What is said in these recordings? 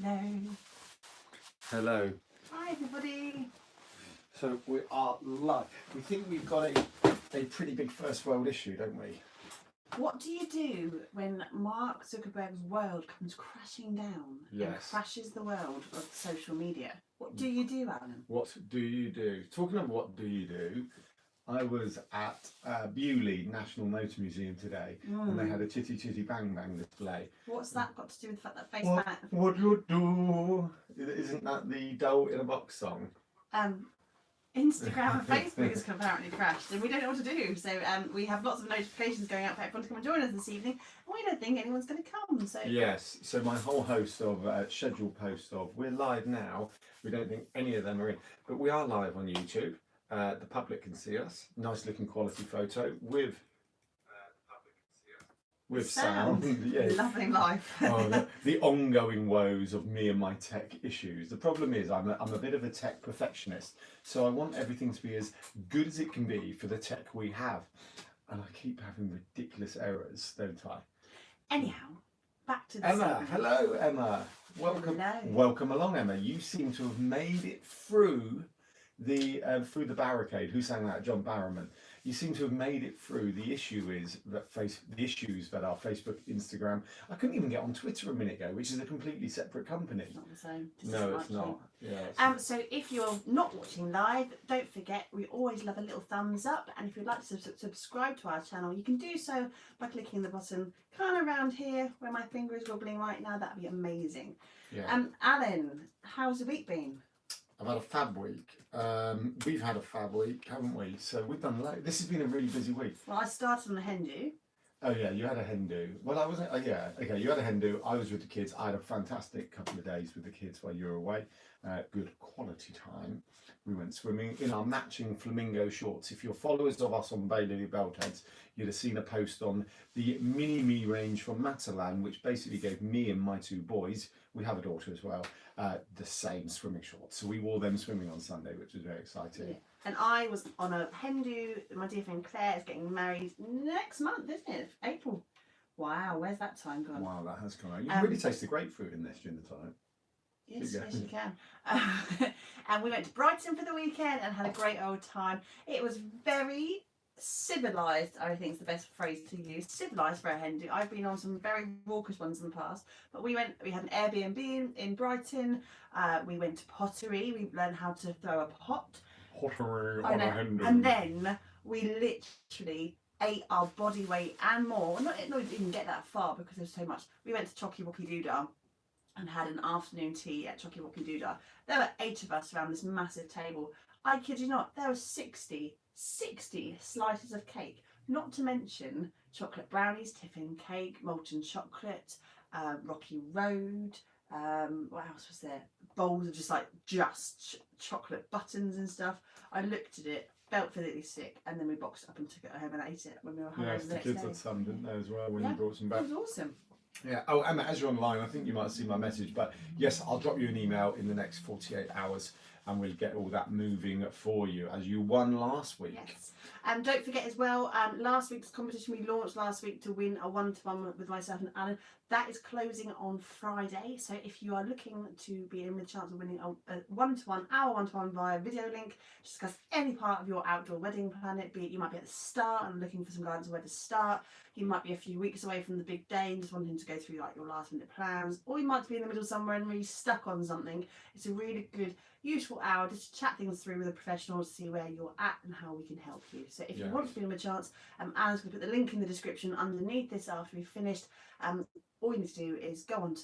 Hello. Hello. Hi, everybody. So we are live. We think we've got a pretty big first world issue, don't we? What do you do when Mark Zuckerberg's world comes crashing down and Yes. crashes the world of social media? What do you do, Alan? What do you do? Talking of what do you do, I was at Bewley National Motor Museum today and they had a Chitty Chitty Bang Bang display. What's that got to do with the fact that What Facebook? would you do? Isn't that the Doll in a Box song? Instagram and Facebook has apparently crashed, and we don't know what to do. So we have lots of notifications going out for everyone to come and join us this evening, and we don't think anyone's going to come. So Yes, so my whole host of scheduled posts of we're live now, we don't think any of them are in, but we are live on YouTube. The public can see us. Nice looking quality photo with sound. Yes. Loving life. Oh, the ongoing woes of me and my tech issues. The problem is I'm a bit of a tech perfectionist, so I want everything to be as good as it can be for the tech we have, and I keep having ridiculous errors, don't I? Anyhow, back to the Emma, hello Emma. Welcome, Hello. welcome along, Emma. You seem to have made it through the barricade. Who sang that? John Barrowman. You seem to have made it through. The issue is that the issues that are Facebook, Instagram. I couldn't even get on Twitter a minute ago, which is a completely separate company. It's not the same. No, it's not. Yeah. So if you're not watching live, don't forget we always love a little thumbs up, and if you'd like to subscribe to our channel, you can do so by clicking the button kind of around here where my finger is wobbling right now. That'd be amazing. Yeah. Alan, how's the week been? I've had a fab week. We've had a fab week, haven't we? So we've done loads. This has been a really busy week. Well, I started on the hen do. Oh yeah, you had a hen do. Well, I wasn't. Yeah, okay. You had a hen do. I was with the kids. I had a fantastic couple of days with the kids while you were away. Good quality time. We went swimming in our matching flamingo shorts. If you're followers of us on Bailey Beltheads, you'd have seen a post on the mini me range from Matalan, which basically gave me and my two boys, we have a daughter as well, the same swimming shorts. So we wore them swimming on Sunday, which was very exciting. Yeah. And I was on a hen do. My dear friend Claire is getting married next month, isn't it? April. Wow, where's that time gone? Wow, that has gone out. You can really taste the grapefruit in this during the time. Yes, Yeah. yes, you can. And we went to Brighton for the weekend and had a great old time. It was very civilised, I think is the best phrase to use. Civilised for a hen do. I've been on some very raucous ones in the past, but we had an Airbnb in Brighton. We went to pottery. We learned how to throw a pot. Pottery on a hen do. And then we literally ate our body weight and more. Not even get that far because there's so much. We went to Chocky Wocky Doodah and had an afternoon tea at Chocky Wocky Doodah. There were 8 of us around this massive table. I kid you not, there were 60 slices of cake, not to mention chocolate brownies, tiffin cake, molten chocolate, Rocky Road, what else was there? Bowls of just chocolate buttons and stuff. I looked at it, felt physically sick, and then we boxed it up and took it home and ate it when we were home Yes, the the next kids day. had some, didn't they, as well, when you brought some back? It was awesome. Yeah. Oh, Emma, as you're online, I think you might have seen my message, but yes, I'll drop you an email in the next 48 hours and we'll get all that moving for you as you won last week. Yes. Don't forget as well, last week's competition we launched last week to win a one-to-one with myself and Alan. That is closing on Friday. So if you are looking to be in with a chance of winning a one-to-one via video link, discuss any part of your outdoor wedding plan, be it you might be at the start and looking for some guidance on where to start. You might be a few weeks away from the big day and just wanting to go through like your last minute plans, or you might be in the middle somewhere and really stuck on something. It's a really good, useful hour just to chat things through with a professional to see where you're at and how we can help you. So if you want to be in a chance, Alan's going to put the link in the description underneath this after we've finished. All you need to do is go onto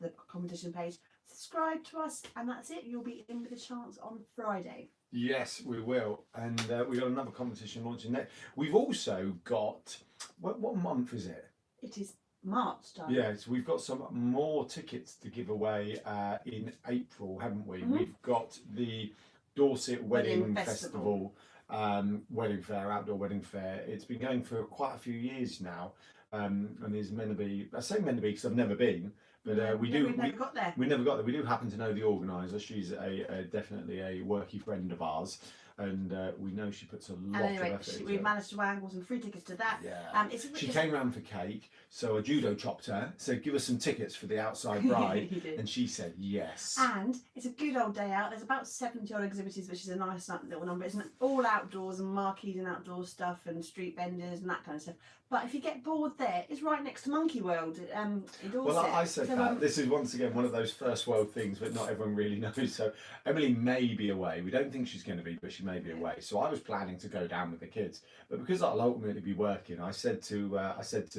the competition page, subscribe to us, and that's it. You'll be in with a chance on Friday. Yes, we will. And we've got another competition launching next. We've also got, what month is it? It is March, darling. Yes, we've got some more tickets to give away in April, haven't we? Mm-hmm. We've got the Dorset Wedding Festival, wedding fair, outdoor wedding fair. It's been going for quite a few years now, and is meant to be, I say meant to be because I've never been, but we never got there. We never got there. We do happen to know the organiser. She's definitely a worky friend of ours. and we know she puts a lot And of anyway, effort into we it. managed to wangle some free tickets to that. Yeah. It's She came round for cake, so a judo chopped her, said, give us some tickets for the outside bride, He did. and she said yes. And it's a good old day out. There's about 70 odd exhibitors, which is a nice little number. It's all outdoors and marquees and outdoor stuff and street vendors and that kind of stuff. But if you get bored there, it's right next to Monkey World in Dorset. Well, I said So, that. This is once again one of those first world things that not everyone really knows. So Emily may be away. We don't think she's going to be, but she may be away. So I was planning to go down with the kids, but because I'll ultimately be working, I said to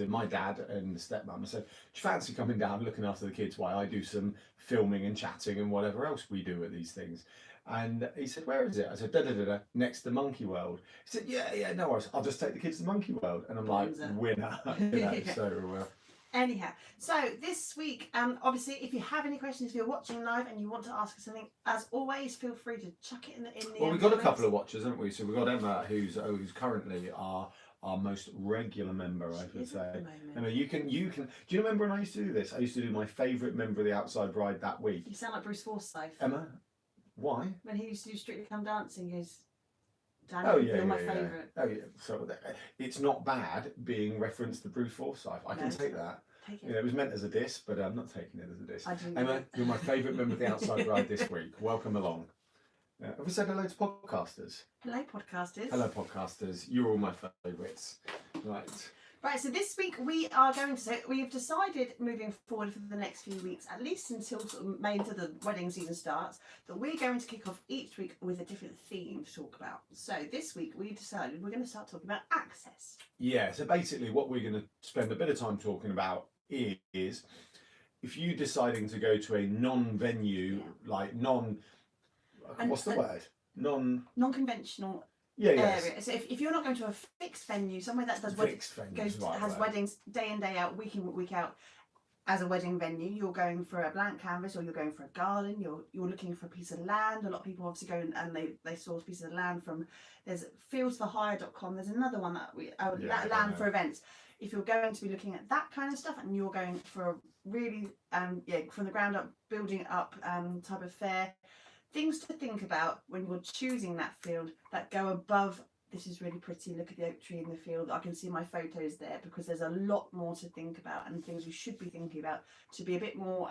my dad and the stepmom, I said, "Do you fancy coming down, looking after the kids while I do some filming and chatting and whatever else we do at these things?" And he said, "Where is it?" I said, "Da da da da, next to Monkey World." He said, "Yeah, no worries. I'll just take the kids to Monkey World." And I'm like, winner. So. Anyhow, so this week, obviously, if you have any questions, if you're watching live and you want to ask us something, as always, feel free to chuck it in the. Well, we've got a couple of watchers, haven't we? So we've got Emma, who's currently our most regular member, I would say. Emma, you can. Do you remember when I used to do this? I used to do my favourite member of the Outside Bride that week. You sound like Bruce Forsyth. Emma, why? When he used to do Strictly Come Dancing, his. Oh yeah, you're my yeah. favourite. Oh yeah. So it's not bad being referenced to Bruce Forsyth. I can take that. Take it. It was meant as a diss, but I'm not taking it as a diss. I do. Emma, you're my favourite member of the Outside Bride this week. Welcome along. Have we said hello to podcasters? Hello, podcasters. Hello, podcasters. You're all my favourites. Right. Right, so this week we are going to say we've decided moving forward for the next few weeks, at least until sort of May, until the wedding season starts, that we're going to kick off each week with a different theme to talk about. So this week we decided we're going to start talking about access. Yeah, so basically what we're going to spend a bit of time talking about is if you're deciding to go to a non-venue, like what's the word? Non-conventional yes. area. So if you're not going to a fixed venue, somewhere that does has weddings day in, day out, week in, week out, as a wedding venue, you're going for a blank canvas or you're going for a garden, you're looking for a piece of land. A lot of people obviously go and they source pieces of land from, there's fieldsforhire.com, there's another one that land for events. If you're going to be looking at that kind of stuff and you're going for a really from the ground up, building up type of fair, things to think about when you're choosing that field that go above, this is really pretty, look at the oak tree in the field, I can see my photos there, because there's a lot more to think about and things you should be thinking about to be a bit more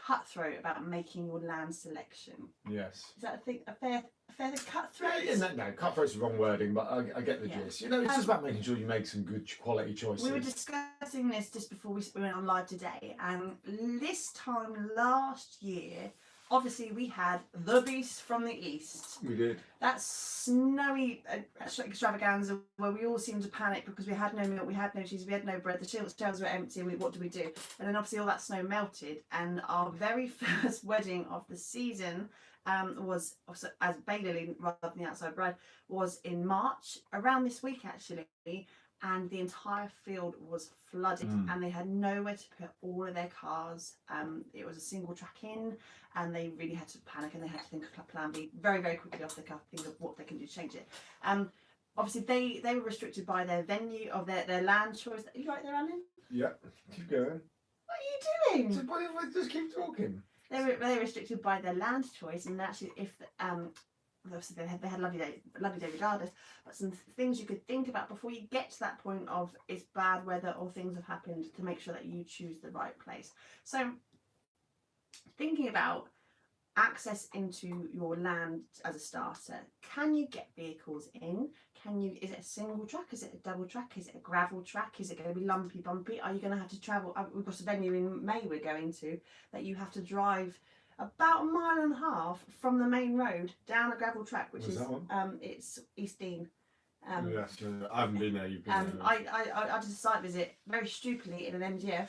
cutthroat about making your land selection. Yes. Is that a fair cutthroat? No, cutthroat's the wrong wording, but I get the gist. You know, it's just about making sure you make some good quality choices. We were discussing this just before we went on live today, and this time last year, obviously we had the beast from the east. We did. That snowy extravaganza where we all seemed to panic because we had no milk, we had no cheese, we had no bread, the shelves were empty, and what do we do? And then obviously all that snow melted, and our very first wedding of the season was, as Bailey rather than the Outside Bride, was in March, around this week actually, and the entire field was flooded and they had nowhere to put all of their cars. It was a single track in, and they really had to panic and they had to think of plan B very, very quickly off the cuff, think of what they can do to change it. Obviously they were restricted by their venue, of their land choice. Are you right there, Alan? Yeah, keep going. What are you doing? Just keep talking. They were restricted by their land choice, and actually if obviously they had lovely day regardless, but some things you could think about before you get to that point of it's bad weather or things have happened, to make sure that you choose the right place. So thinking about access into your land as a starter, can you get vehicles in? Is it a single track? Is it a double track? Is it a gravel track? Is it going to be lumpy bumpy? Are you going to have to travel? We've got a venue in May we're going to, that you have to drive about 1.5 miles from the main road down a gravel track, which is it's East Dean. Yes, I haven't been there. You've been there. I did a site visit very stupidly in an MGF,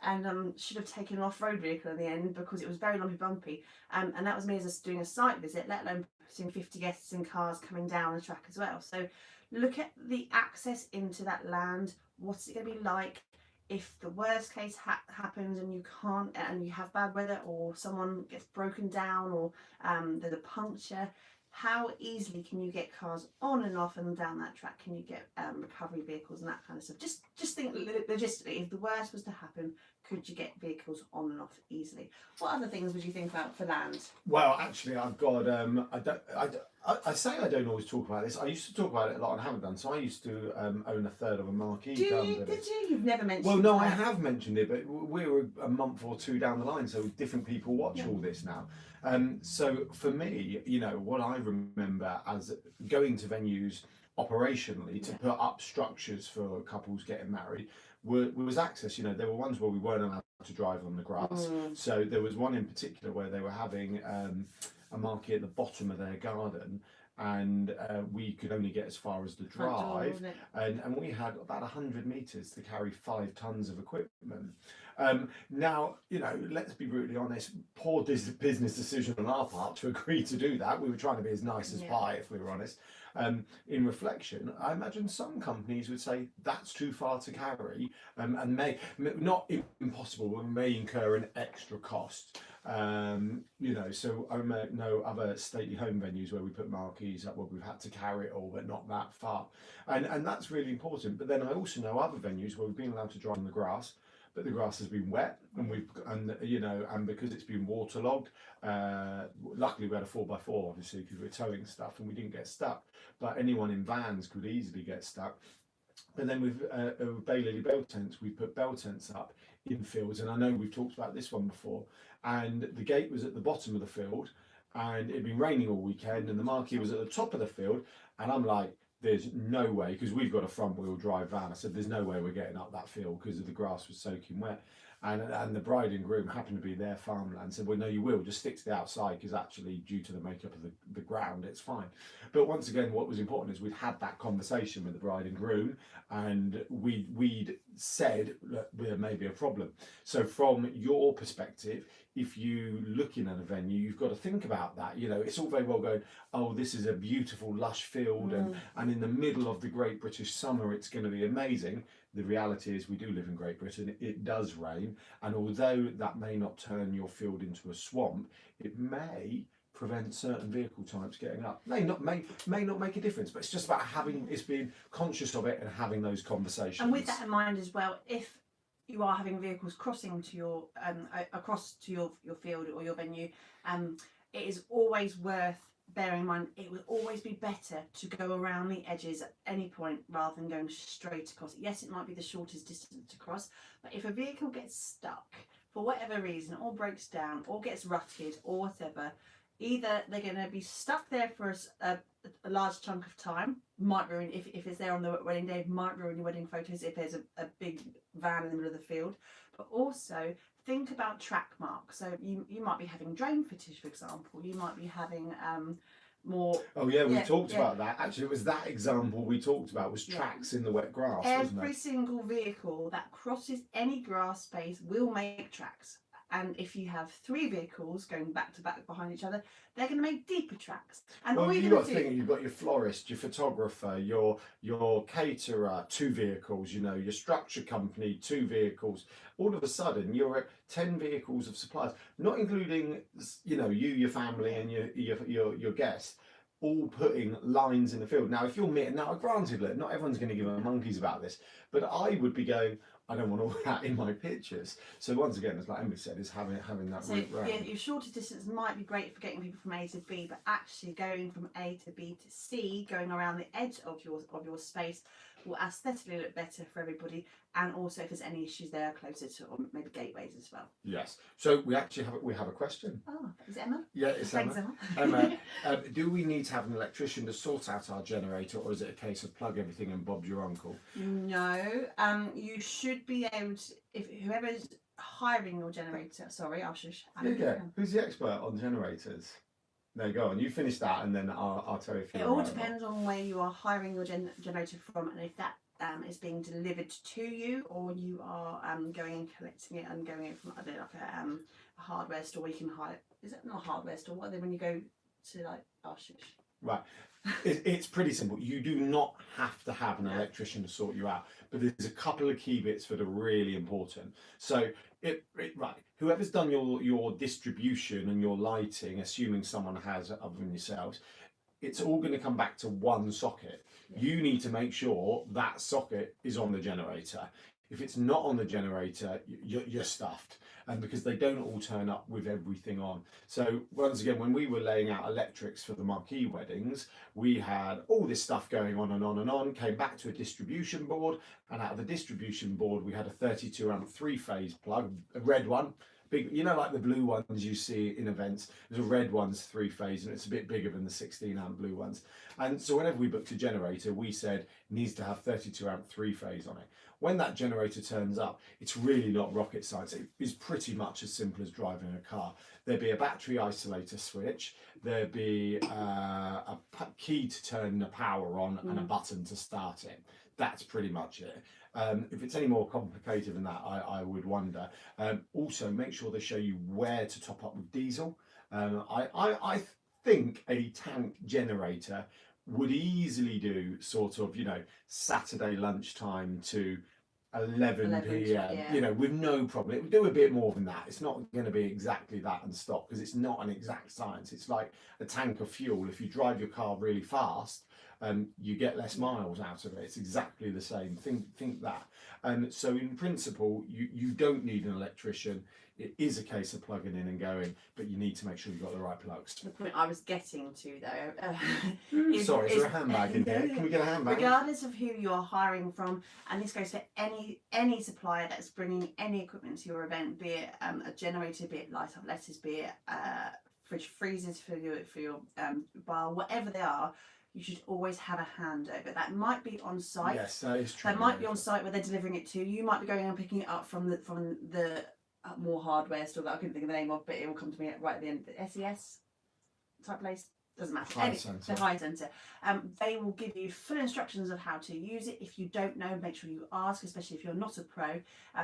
and should have taken an off-road vehicle in the end because it was very lumpy bumpy, and that was me as doing a site visit, let alone putting 50 guests in cars coming down the track as well. So look at the access into that land. What's it going to be like if the worst case happens and you can't, and you have bad weather, or someone gets broken down, or there's a puncture? How easily can you get cars on and off and down that track? Can you get recovery vehicles and that kind of stuff? Just think logistically, if the worst was to happen, could you get vehicles on and off easily? What other things would you think about for land? Well, actually, I've got. I say I don't always talk about this. I used to talk about it a lot and haven't done. So I used to own a third of a marquee. Do you? Dunbridge. Did you? You've never mentioned. Well, no, I that. have mentioned it, but we're a month or two down the line, so different people watch Yeah. all this now. So for me, you know, what I remember as going to venues operationally to Yeah. put up structures for couples getting married was access. You know, there were ones where we weren't allowed to drive on the grass. So there was one in particular where they were having a marquee at the bottom of their garden, and we could only get as far as the Front door, drive, wasn't it? and we had about 100 metres to carry 5 tons of equipment. Now, you know, let's be brutally honest, poor business decision on our part to agree to do that. We were trying to be as nice as Yeah. pie, if we were honest. In reflection, I imagine some companies would say that's too far to carry, and may not impossible, but may incur an extra cost. You know, so I know other stately home venues where we put marquees up where we've had to carry it all, but not that far, and that's really important. But then I also know other venues where we've been allowed to drive on the grass, but the grass has been wet, and you know, and because it's been waterlogged. Luckily, we had a 4x4, obviously, because we were towing stuff and we didn't get stuck. But anyone in vans could easily get stuck. And then with Bay Lily bell tents, we put bell tents up in fields, and I know we've talked about this one before. And the gate was at the bottom of the field, and it'd been raining all weekend, and the marquee was at the top of the field, and I'm like, there's no way, because we've got a front wheel drive van. I said, there's no way we're getting up that field because the grass was soaking wet. And the bride and groom happened to be their farmland, said, well, no, you will, just stick to the outside, because actually, due to the makeup of the ground, it's fine. But once again, what was important is we'd had that conversation with the bride and groom, and we'd said that there may be a problem. So from your perspective, if you looking at a venue, you've got to think about that. You know, it's all very well going, oh, this is a beautiful lush field, and in the middle of the Great British summer, it's going to be amazing. The reality is we do live in Great Britain, it does rain, and although that may not turn your field into a swamp, it may prevent certain vehicle types getting up. May not make a difference, but it's just about being conscious of it and having those conversations. And with that in mind as well, if you are having vehicles crossing to your across to your field or your venue, it is always worth bearing in mind. It will always be better to go around the edges at any point rather than going straight across. Yes, it might be the shortest distance to cross, but if a vehicle gets stuck for whatever reason, or breaks down, or gets rutted, or whatever, either they're going to be stuck there for a large chunk of time, might ruin, if it's there on the wedding day, might ruin your wedding photos if there's a big van in the middle of the field. But also think about track marks. So you might be having drain footage, for example. You might be having more. Oh yeah, we talked about that. Actually, it was that example we talked about was tracks in the wet grass. Wasn't Every it? single vehicle that crosses any grass space will make tracks. And if you have 3 vehicles going back to back behind each other, they're going to make deeper tracks. And Well, all you've you're got to going to think, do, you've got your florist, your photographer, your caterer, 2 vehicles, you know, your structure company, 2 vehicles. All of a sudden, you're at 10 vehicles of suppliers, not including, you know, your family and your guests, all putting lines in the field. Now, if you're me, now granted, look, not everyone's going to give a monkeys about this, but I would be going, I don't want all that in my pictures. So once again, as like Emily said, is having that so route round. your shorter distance might be great for getting people from A to B, but actually going from A to B to C, going around the edge of your space, will aesthetically look better for everybody. And also, if there's any issues there, closer to, or maybe gateways as well. Yes. So we actually have a question. Oh, is it Emma? Yeah, it's Thanks, Emma. Emma. Emma, do we need to have an electrician to sort out our generator, or is it a case of plug everything and Bob's your uncle? No, you should be able to, if whoever's hiring your generator, sorry, I'll shush. Yeah. Who's the expert on generators? No, go on. You finish that, and then I'll tell you if you're It all right or not. depends on where you are hiring your generator from, and if that is being delivered to you, or you are going and collecting it and going it from, I don't know, like a hardware store. You can hire. Is it not a hardware store? What are they when you go to like? Oh, shush. Right. It's pretty simple. You do not have to have an electrician to sort you out, but there's a couple of key bits that are really important. So, right, whoever's done your distribution and your lighting, assuming someone has other than yourselves, it's all going to come back to one socket. Yeah. You need to make sure that socket is on the generator. If it's not on the generator, you're stuffed. And because they don't all turn up with everything on. So once again, when we were laying out electrics for the marquee weddings, we had all this stuff going on and on and on, came back to a distribution board, and out of the distribution board, we had a 32 amp 3-phase plug, a red one. Big, you know, like the blue ones you see in events. There's a red one's 3-phase, and it's a bit bigger than the 16 amp blue ones. And so whenever we booked a generator, we said it needs to have 32 amp 3-phase on it. When that generator turns up, it's really not rocket science. It is pretty much as simple as driving a car. There'd be a battery isolator switch, there'd be a key to turn the power on, and a button to start it. That's pretty much it. If it's any more complicated than that, I would wonder. Also, make sure they show you where to top up with diesel. I think a tank generator would easily do sort of, Saturday lunchtime to 11 p.m. Yeah. With no problem. It would do a bit more than that. It's not going to be exactly that and stop, because it's not an exact science. It's like a tank of fuel. If you drive your car really fast, you get less miles out of it. It's exactly the same. Think that. And so in principle, you don't need an electrician. It is a case of plugging in and going, but you need to make sure you've got the right plugs. The point I was getting to, though, Sorry, is there a handbag in here? Can we get a handbag? Regardless of who you're hiring from, and this goes for any supplier that's bringing any equipment to your event, be it a generator, be it light up letters, be it fridge freezers for your bar, whatever they are. You should always have a handover. That might be on site. Yes, that is true. That might be on site where they're delivering it to you. You might be going and picking it up from the more hardware store that I couldn't think of the name of, but it will come to me right at the end. The SES type place, doesn't matter. The Hire Centre. They will give you full instructions of how to use it. If you don't know, make sure you ask, especially if you're not a pro.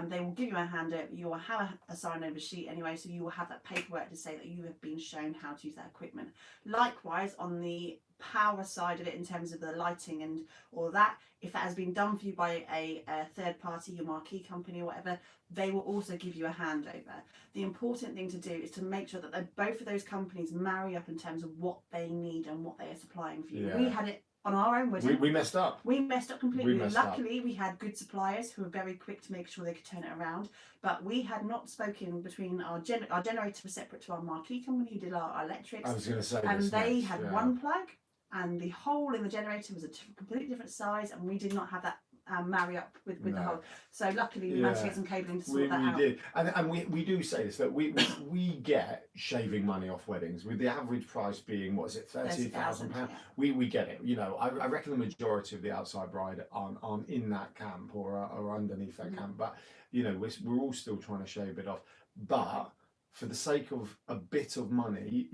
They will give you a handover. You will have a sign over sheet anyway, so you will have that paperwork to say that you have been shown how to use that equipment. Likewise, on the power side of it, in terms of the lighting and all that, if that has been done for you by a third party, your marquee company or whatever, they will also give you a handover. The important thing to do is to make sure that both of those companies marry up in terms of what they need and what they are supplying for you. Yeah. We had it on our own wedding. We messed up. We messed up completely. Luckily, we had good suppliers who were very quick to make sure they could turn it around. But we had not spoken between our generator was separate to our marquee company who did our electrics. I was going to say and this they next, had one plug, and the hole in the generator was a completely different size, and we did not have that marry up with the hole. So luckily we managed to get some cabling to sort that out. We did, and we do say this, that we get shaving money off weddings, with the average price being, what is it, £30,000. Yeah. We get it. I reckon the majority of the outside bride aren't in that camp or underneath that camp, but we're all still trying to shave it off. But for the sake of a bit of money,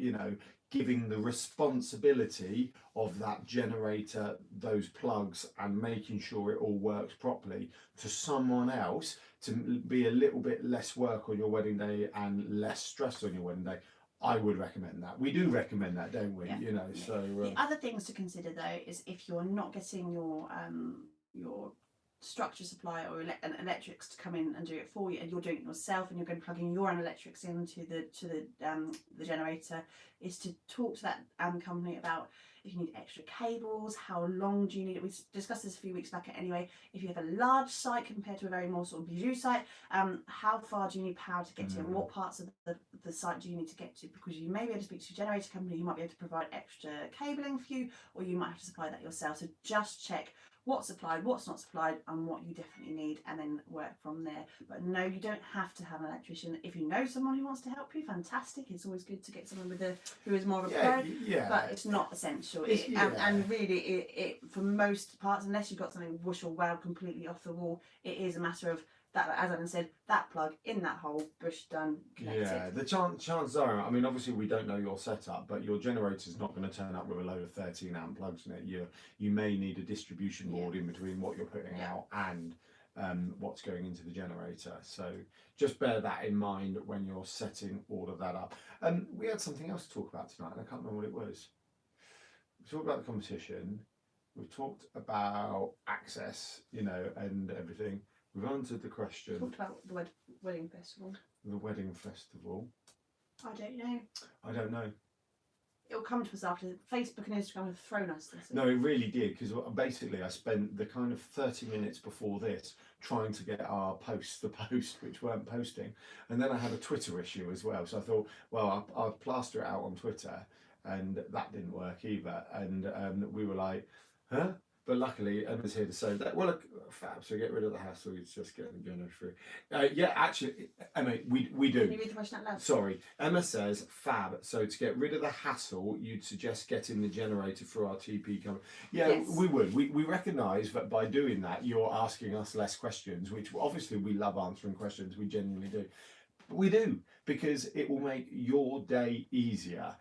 giving the responsibility of that generator, those plugs, and making sure it all works properly to someone else, to be a little bit less work on your wedding day and less stress on your wedding day, I would recommend that. We do recommend that, don't we? Yeah. So the other things to consider though is if you're not getting your structure supplier or an electrics to come in and do it for you, and you're doing it yourself, and you're going to plug in your own electrics into the generator, is to talk to that company about if you need extra cables, how long do you need it. We discussed this a few weeks back anyway. If you have a large site compared to a very more sort of bijou site, how far do you need power to get to, and what parts of the site do you need to get to, because you may be able to speak to a generator company who might be able to provide extra cabling for you, or you might have to supply that yourself. So just check what's supplied, what's not supplied, and what you definitely need, and then work from there. But no, you don't have to have an electrician. If you know someone who wants to help you, fantastic. It's always good to get someone who is more of a pro, but it's not essential. And really, it for most parts, unless you've got something whoosh or wow completely off the wall, it is a matter of that, as Alan said, that plug in that hole, bush done, connected. Yeah, the chances are, I mean, obviously we don't know your setup, but your generator's not going to turn up with a load of 13 amp plugs in it. You may need a distribution board in between what you're putting out and what's going into the generator. So just bear that in mind when you're setting all of that up. We had something else to talk about tonight, and I can't remember what it was. We talked about the competition. We've talked about access, and everything. We've answered the question. Talked about the wedding festival. The wedding festival. I don't know. I don't know. it'll come to us after. Facebook and Instagram have thrown us this. No, it really did, because basically I spent the kind of 30 minutes before this trying to get our posts to post, which weren't posting. And then I had a Twitter issue as well. So I thought, well, I'll plaster it out on Twitter. And that didn't work either. And we were like, huh? But luckily, Emma's here to say that, well, look, fab, so get rid of the hassle, it's just getting the journal through. Yeah, actually, Emma, we do. Can you read the question out loud? Sorry, Emma says, fab, so to get rid of the hassle, you'd suggest getting the generator through our TP company. Yeah, Yes. we would. We recognise that by doing that, you're asking us less questions, which obviously we love answering questions, we genuinely do. But we do, because it will make your day easier.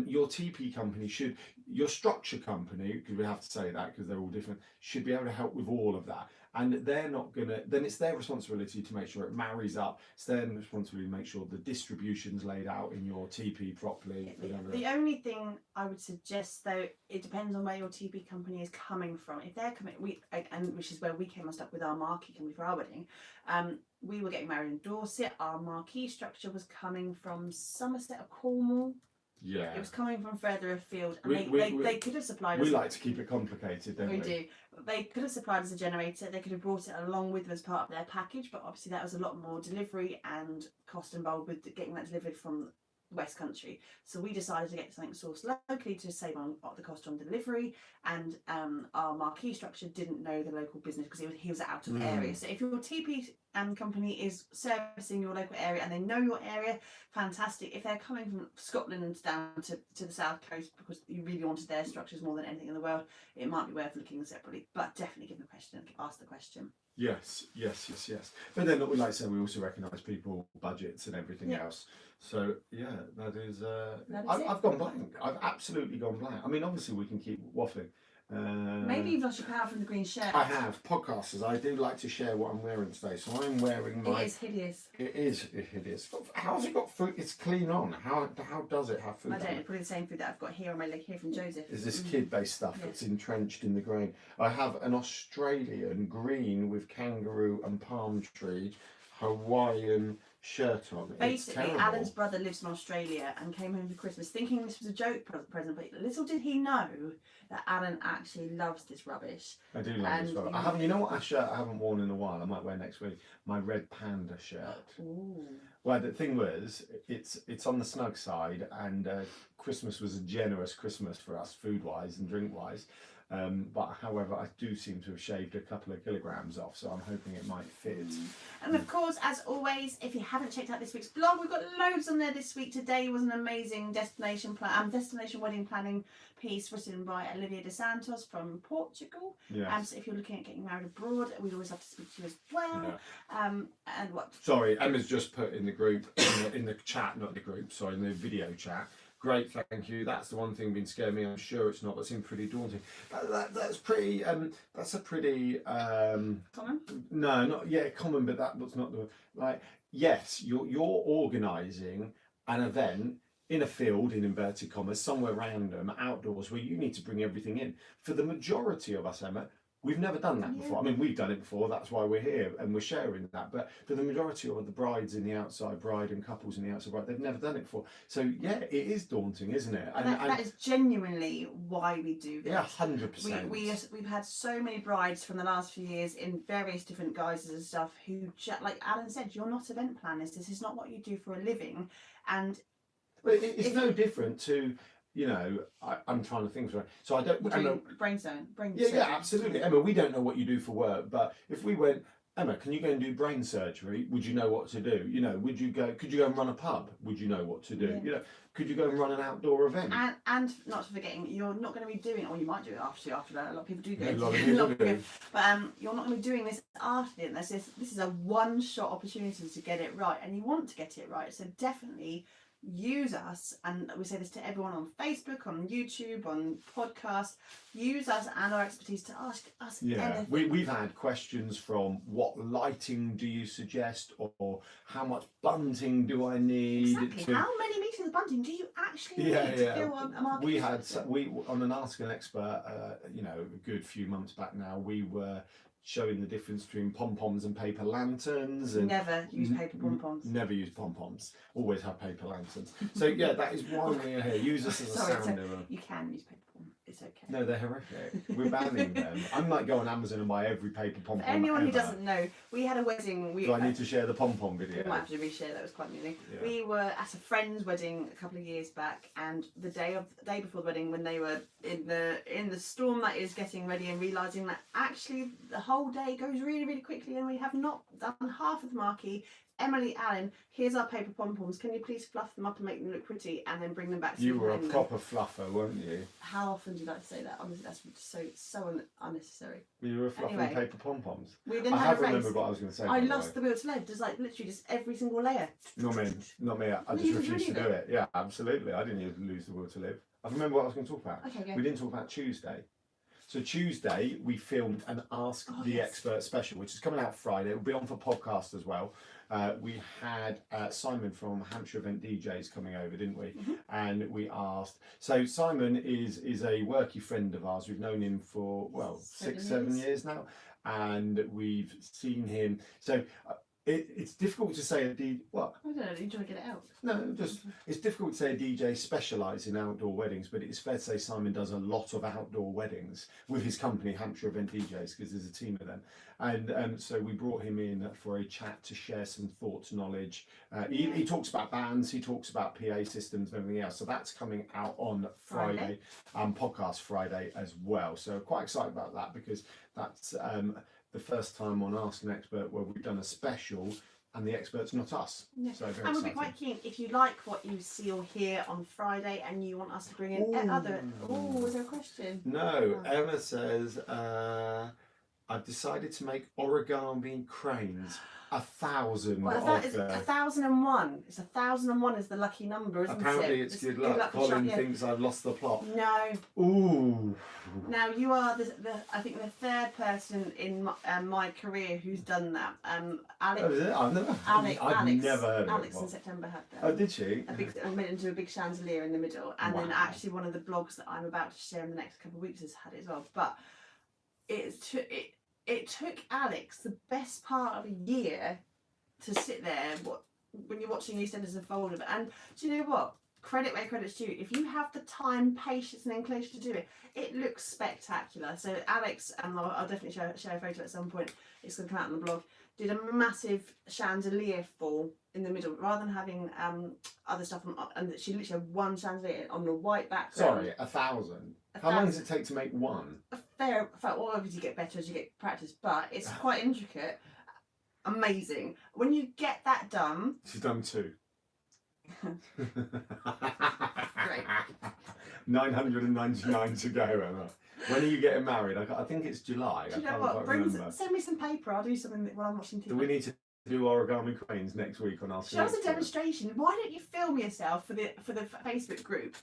Your TP company should, your structure company, because we have to say that because they're all different, should be able to help with all of that. And they're not going to, then it's their responsibility to make sure it marries up. It's their responsibility to make sure the distribution's laid out in your TP properly. The only thing I would suggest, though, it depends on where your TP company is coming from. If they're coming, and which is where we came up with our marquee company for our wedding. We were getting married in Dorset. Our marquee structure was coming from Somerset or Cornwall. Yeah. It was coming from further afield, and they could have supplied us. We like to keep it complicated, don't we? We do. They could have supplied us a generator. They could have brought it along with them as part of their package, but obviously that was a lot more delivery and cost involved with getting that delivered from West Country. So we decided to get something sourced locally to save on the cost on delivery. And our marquee structure didn't know the local business because he was out of area. So if your TP company is servicing your local area and they know your area, fantastic. If they're coming from Scotland down to the south coast because you really wanted their structures more than anything in the world, it might be worth looking separately. But definitely give them a question, ask the question. Yes. But then, we like to say, we also recognise people, budgets, and everything else. So yeah, that is. I've gone blank. I've absolutely gone blank. I mean, obviously we can keep waffling. Maybe you've lost your power from the green shirt. I have. Podcasters, I do like to share what I'm wearing today. So I'm wearing my. It is hideous. It is hideous. How's it got food? It's clean on. How does it have food? I don't know. Probably the same food that I've got here on my leg here from Joseph. Is this kid-based stuff that's entrenched in the grain? I have an Australian green with kangaroo and palm tree Hawaiian shirt on. Basically, Alan's brother lives in Australia and came home for Christmas thinking this was a joke present, but little did he know that Alan actually loves this rubbish. I do love this one. I haven't. You know what? A shirt I haven't worn in a while. I might wear next week. My red panda shirt. Ooh. Well, the thing was, it's on the snug side, and Christmas was a generous Christmas for us, food-wise and drink-wise. But however, I do seem to have shaved a couple of kilograms off, so I'm hoping it might fit. And of course, as always, if you haven't checked out this week's blog, we've got loads on there this week. Today was an amazing destination wedding planning piece written by Olivia dos Santos from Portugal. Yes. So if you're looking at getting married abroad, we'd always love to speak to you as well. Yeah. And what? Sorry, Emma's just put in the group, in the chat, not the group, sorry, in the video chat. Great, thank you. That's the one thing been scaring me. I'm sure it's not. That seems pretty daunting. That's pretty. That's a pretty. Common? No, not common. But that was not the like. Yes, you're organising an event in a field, in inverted commas, somewhere random, outdoors, where you need to bring everything in. For the majority of us, Emma, we've never done that before. I mean, we've done it before. That's why we're here and we're sharing that. But for the majority of the brides in the outside bride and couples in the outside bride, they've never done it before. So yeah, it is daunting, isn't it? And that is genuinely why we do this. Yeah, 100%. We've had so many brides from the last few years in various different guises and stuff who, like Alan said, you're not event planners. This is not what you do for a living. And but it's no different to. You know, I'm trying to think. So I don't. Brainstorm. Yeah, absolutely, Emma. We don't know what you do for work, but if we went, Emma, can you go and do brain surgery? Would you know what to do? You know, would you go? Could you go and run a pub? Would you know what to do? You know, could you go and run an outdoor event? And not forgetting, you're not going to be doing, or you might do it after that. A lot of people do go. A lot of people do. But you're not going to be doing this after the event. This is a one-shot opportunity to get it right, and you want to get it right. So definitely use us, and we say this to everyone on Facebook, on YouTube, on podcasts. Use us and our expertise to ask us anything. We've had questions from what lighting do you suggest, or how much bunting do I need? Exactly. How many meters of bunting do you actually need to fill a market? We on an Ask an Expert, a good few months back now, we were showing the difference between pom-poms and paper lanterns, and Never use paper pom-poms. never use pom-poms. Always have paper lanterns. So yeah, that is why we're here. Use us as a Sorry, sounder. You can use paper pom. It's okay. No, they're horrific. We're banning them. I might go on Amazon and buy every paper pom-pom. For anyone who ever. doesn't know, we had a wedding. Do I need to share the pom-pom video? We might have to reshare. That was quite amusing. Yeah. We were at a friend's wedding a couple of years back, and the day before the wedding, when they were in the storm that is getting ready, and realizing that actually the whole day goes really, really quickly, and we have not done half of the marquee. Emily Allen, here's our paper pom-poms. Can you please fluff them up and make them look pretty, and then bring them back to You were a home them? proper fluffer, weren't you? How often do you like to say that? Honestly, that's so unnecessary. You were a fluffer Anyway. with paper pom-poms. We then I had have a race. remembered what I was going to say. I by the lost way. the will to live. Just like literally just every single layer. Not me. Not me. I No, just you didn't refused to do either. it. Yeah, absolutely. I didn't even lose the will to live. I remember what I was going to talk about. Okay, go. We didn't talk about Tuesday. So Tuesday we filmed an Ask Oh, the yes. Expert special, which is coming out Friday. It will be on for podcast as well. We had Simon from Hampshire Event DJs coming over, didn't we? Mhm. And we asked. So Simon is a worky friend of ours. We've known him for 7 years now, and we've seen him. So it's difficult to say a DJ. What? I don't know. You trying to get it out? No, just it's difficult to say a DJ specialises in outdoor weddings, but it's fair to say Simon does a lot of outdoor weddings with his company Hampshire Event DJs, because there's a team of them. And so we brought him in for a chat to share some thoughts, knowledge. He talks about bands, he talks about PA systems and everything else. So that's coming out on Friday, podcast Friday as well. So quite excited about that, because that's the first time on Ask an Expert where we've done a special and the expert's not us. Yeah. So very And we'd be exciting. quite keen if you like what you see or hear on Friday, and you want us to bring in other. Oh, is there a question? No, Oh. Emma says, I've decided to make origami cranes. 1,000 Well, of that is them. 1001. It's 1001 is the lucky number, isn't Apparently it? it's good luck. for Colin shot, thinks I've lost the plot. No. Ooh. Now you are I think the third person in my career who's done that. Alex. Oh, is it? I've never, Alex, never heard of Alex it. in September had that. Oh, did she? Made it into a big chandelier in the middle, and then Wow. actually one of the blogs that I'm about to share in the next couple of weeks has had it as well. But it took Alex the best part of a year to sit there when you're watching EastEnders unfold. And do you know what? Credit where credit's due. If you have the time, patience, and inclination to do it, it looks spectacular. So Alex, and I'll definitely share a photo at some point. It's going to come out on the blog. Did a massive chandelier fall in the middle, rather than having other stuff on, and she literally had one chandelier on the white background. Sorry, 1,000. How long does it take to make one? A fair, well, obviously you get better as you get practice, but it's quite intricate. Amazing. When you get that done, She's done 2. Great. 999 to go, Emma. When are you getting married? I think it's July. do you I know can't what? quite remember. Send me some paper. I'll do something while I'm watching TV. Do we need to do origami cranes next week on our Show us a demonstration. Why don't you film yourself for the Facebook group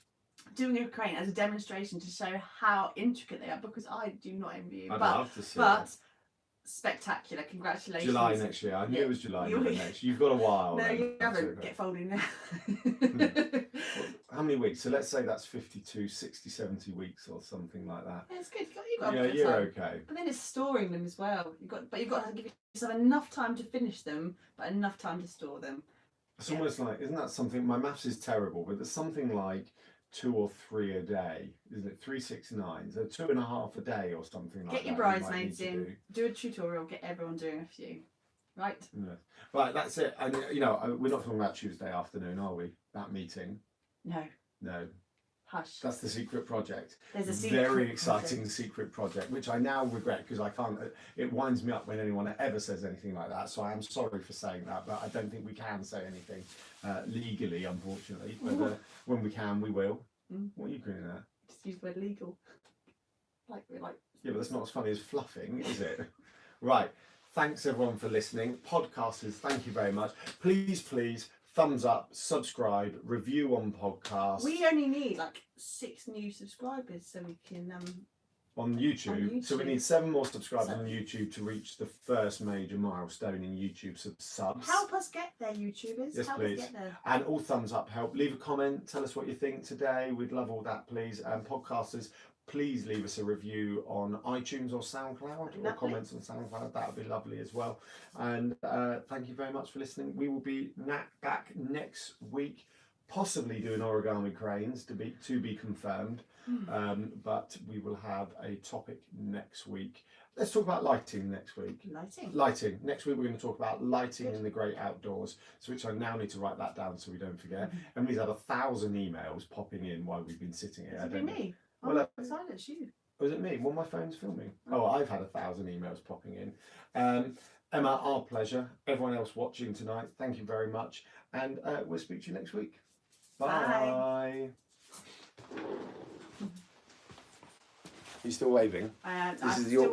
doing a crane as a demonstration to show how intricate they are? Because I do not envy you. I'd but love to see but spectacular. Congratulations. July next year. I knew Yeah. it was July You- next. You've got a while. No, then. you That's haven't. okay. Get folding now. How many weeks? So let's say that's 52, 60, 70 weeks or something like that. Yeah, it's good. You got Yeah, a good you're time. okay. But then it's storing them as well. You've got to give yourself enough time to finish them, but enough time to store them. It's Yeah. almost like, isn't that something? My maths is terrible, but there's something like 2 or 3 a day, isn't it? 3, 6, 9. So 2.5 a day or something like that. Get your you might bridesmaids need to in. Do a tutorial. Get everyone doing a few. Right. do. Yeah. Right, that's it. And we're not talking about Tuesday afternoon, are we? That meeting? No. No, Hush. that's the secret project. There's a secret Very exciting project. secret project, which I now regret because I can't. It winds me up when anyone ever says anything like that. So I am sorry for saying that, but I don't think we can say anything legally, unfortunately. But when we can, we will. Mm. What are you grinning at? Just use the word legal. Like. Yeah, but that's not as funny as fluffing, is it? Right. Thanks everyone for listening. Podcasters, thank you very much. Please, thumbs up, subscribe, review on podcasts. We only need 6 new subscribers so we can on YouTube. So we YouTube. need 7 more subscribers on YouTube to reach the first major milestone in YouTube subs. help us get there, YouTubers. Yes, help please. us get there. And all thumbs up help. Leave a comment. Tell us what you think today. We'd love all that, please. And podcasters, please leave us a review on iTunes or SoundCloud, or Lovely. comments on SoundCloud. That would be lovely as well. And thank you very much for listening. We will be back next week, possibly doing origami cranes, to be confirmed. But we will have a topic next week. Let's talk about lighting next week. Lighting. Next week we're going to talk about lighting in the great outdoors, so which I now need to write that down so we don't forget. Emily's had 1,000 emails popping in while we've been sitting here. Has it been me? Well, Silence you. Was it me? Well, my phone's filming. Oh, I've had 1,000 emails popping in. Emma, our pleasure. Everyone else watching tonight, thank you very much. And we'll speak to you next week. Bye. You still waving? This is your